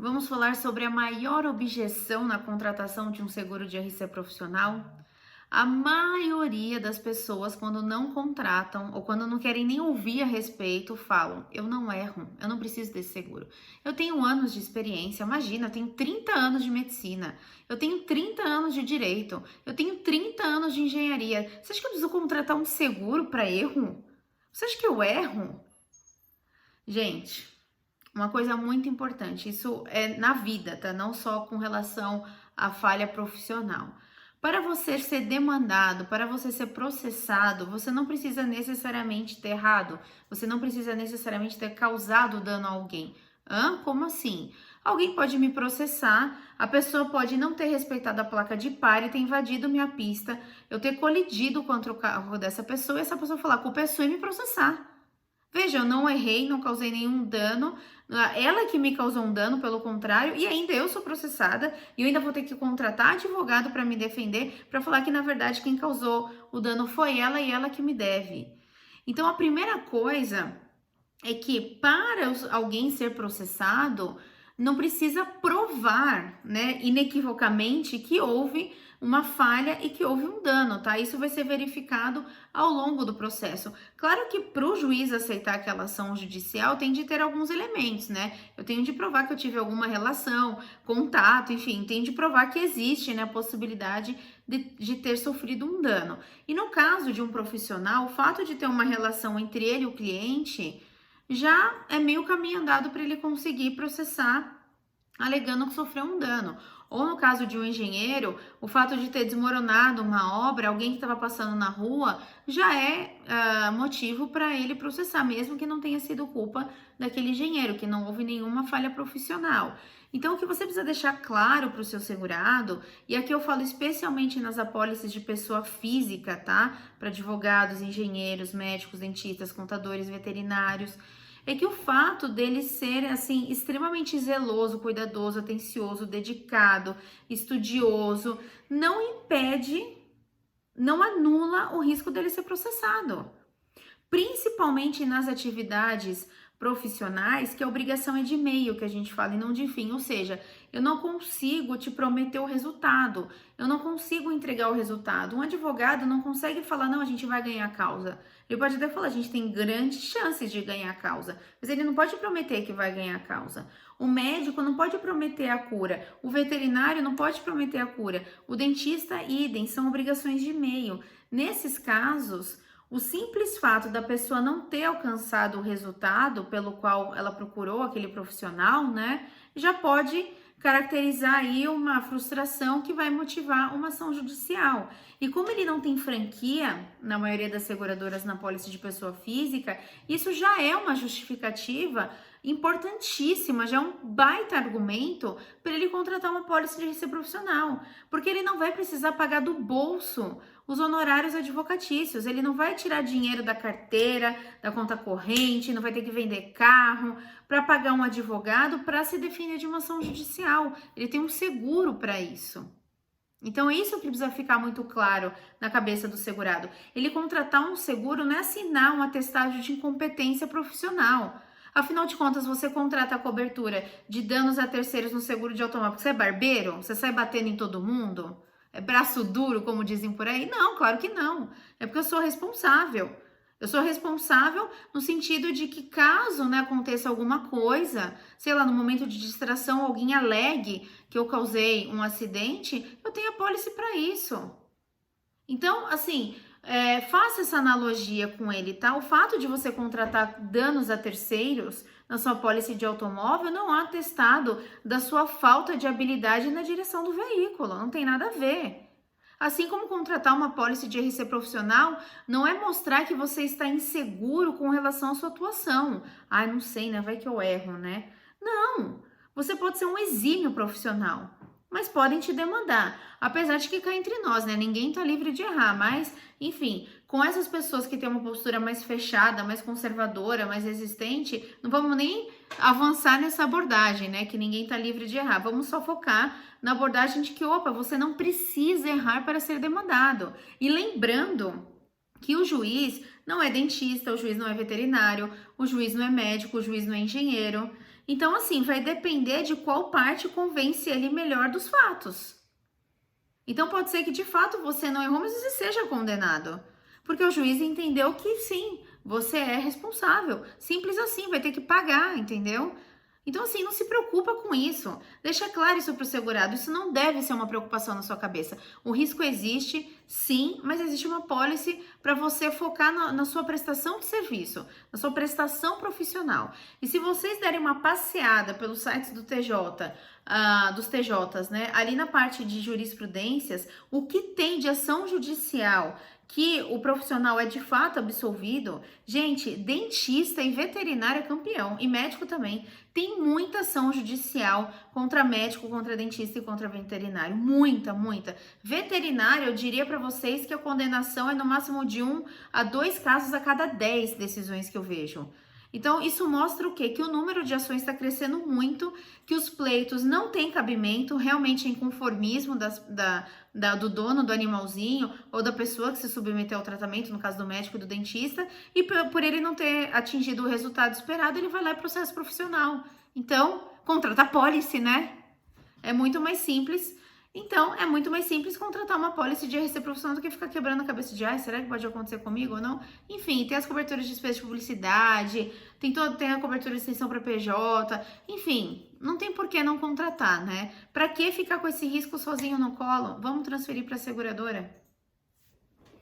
Vamos falar sobre a maior objeção na contratação de um seguro de RC profissional? A maioria das pessoas, quando não contratam ou quando não querem nem ouvir a respeito, falam: eu não erro, eu não preciso desse seguro. Eu tenho anos de experiência, imagina, eu tenho 30 anos de medicina, eu tenho 30 anos de direito, eu tenho 30 anos de engenharia. Você acha que eu preciso contratar um seguro para erro? Você acha que eu erro? Gente, uma coisa muito importante, isso é na vida, tá? Não só com relação à falha profissional. Para você ser demandado, para você ser processado, você não precisa necessariamente ter errado, você não precisa necessariamente ter causado dano a alguém. Hã? Como assim? Alguém pode me processar, a pessoa pode não ter respeitado a placa de pare, ter invadido minha pista, eu ter colidido contra o carro dessa pessoa e essa pessoa falar, a culpa é sua e me processar. Veja, eu não errei, não causei nenhum dano. Ela que me causou um dano, pelo contrário, e ainda eu sou processada e eu ainda vou ter que contratar advogado para me defender, para falar que na verdade quem causou o dano foi ela e ela que me deve. Então a primeira coisa é que para alguém ser processado, não precisa provar, né, inequivocamente que houve uma falha e que houve um dano, tá? Isso vai ser verificado ao longo do processo. Claro que para o juiz aceitar aquela ação judicial tem de ter alguns elementos, né? Eu tenho de provar que eu tive alguma relação, contato, enfim, tem de provar que existe, né, a possibilidade de ter sofrido um dano. E no caso de um profissional, o fato de ter uma relação entre ele e o cliente já é meio caminho andado para ele conseguir processar alegando que sofreu um dano. Ou no caso de um engenheiro, o fato de ter desmoronado uma obra, alguém que estava passando na rua, já é motivo para ele processar, mesmo que não tenha sido culpa daquele engenheiro, que não houve nenhuma falha profissional. Então, o que você precisa deixar claro para o seu segurado, e aqui eu falo especialmente nas apólices de pessoa física, tá? Para advogados, engenheiros, médicos, dentistas, contadores, veterinários, é que o fato dele ser assim extremamente zeloso, cuidadoso, atencioso, dedicado, estudioso, não impede, não anula o risco dele ser processado. Principalmente nas atividades profissionais, que a obrigação é de meio, que a gente fala, e não de fim. Ou seja, eu não consigo te prometer o resultado, eu não consigo entregar o resultado. Um advogado não consegue falar, não, a gente vai ganhar a causa. Ele pode até falar, a gente tem grandes chances de ganhar a causa, mas ele não pode prometer que vai ganhar a causa. O médico não pode prometer a cura, o veterinário não pode prometer a cura, o dentista, idem, são obrigações de meio. Nesses casos, o simples fato da pessoa não ter alcançado o resultado pelo qual ela procurou aquele profissional, né, já pode caracterizar aí uma frustração que vai motivar uma ação judicial. E como ele não tem franquia, na maioria das seguradoras na pólice de pessoa física, isso já é uma justificativa importantíssima, já é um baita argumento para ele contratar uma pólice de RC profissional, porque ele não vai precisar pagar do bolso os honorários advocatícios, ele não vai tirar dinheiro da carteira, da conta corrente, não vai ter que vender carro para pagar um advogado para se defender de uma ação judicial. Ele tem um seguro para isso. Então, é isso que precisa ficar muito claro na cabeça do segurado. Ele contratar um seguro não é assinar um atestado de incompetência profissional. Afinal de contas, você contrata a cobertura de danos a terceiros no seguro de automóvel. Você é barbeiro? Você sai batendo em todo mundo? É braço duro, como dizem por aí? Não, claro que não. É porque eu sou responsável. Eu sou responsável no sentido de que caso, né, aconteça alguma coisa, sei lá, no momento de distração, alguém alegue que eu causei um acidente, eu tenho a pólice para isso. Então, assim, faça essa analogia com ele, tá? O fato de você contratar danos a terceiros na sua pólice de automóvel não é atestado da sua falta de habilidade na direção do veículo, não tem nada a ver. Assim como contratar uma pólice de RC profissional não é mostrar que você está inseguro com relação à sua atuação. Ah, não sei, né? Vai que eu erro, né? Não! Você pode ser um exímio profissional, mas podem te demandar. Apesar de que cá entre nós, né? Ninguém tá livre de errar, mas, enfim, com essas pessoas que têm uma postura mais fechada, mais conservadora, mais resistente, não vamos nem avançar nessa abordagem, né? Que ninguém tá livre de errar. Vamos só focar na abordagem de que, opa, você não precisa errar para ser demandado. E lembrando que o juiz não é dentista, o juiz não é veterinário, o juiz não é médico, o juiz não é engenheiro. Então, assim, vai depender de qual parte convence ele melhor dos fatos. Então, pode ser que de fato você não errou, mas você seja condenado. Porque o juiz entendeu que sim, você é responsável. Simples assim, vai ter que pagar, entendeu? Então, assim, não se preocupa com isso. Deixa claro isso para o segurado. Isso não deve ser uma preocupação na sua cabeça. O risco existe, sim, mas existe uma pólice para você focar na sua prestação de serviço, na sua prestação profissional. E se vocês derem uma passeada pelos sites do TJ, dos TJs, né, ali na parte de jurisprudências, o que tem de ação judicial que o profissional é de fato absolvido, gente, dentista e veterinário é campeão, e médico também. Tem muita ação judicial contra médico, contra dentista e contra veterinário. Muita, muita. Veterinário, eu diria para vocês que a condenação é no máximo de 1 a 2 casos a cada 10 decisões que eu vejo. Então, isso mostra o quê? Que o número de ações está crescendo muito, que os pleitos não têm cabimento, realmente em conformismo do dono do animalzinho ou da pessoa que se submeteu ao tratamento, no caso do médico e do dentista, e por ele não ter atingido o resultado esperado, ele vai lá e processo profissional. Então, contrata pólice, né? É muito mais simples. Então, é muito mais simples contratar uma pólice de RC profissional do que ficar quebrando a cabeça de, será que pode acontecer comigo ou não? Enfim, tem as coberturas de despesa de publicidade, tem a cobertura de extensão para PJ, enfim, não tem por que não contratar, né? Para que ficar com esse risco sozinho no colo? Vamos transferir para a seguradora.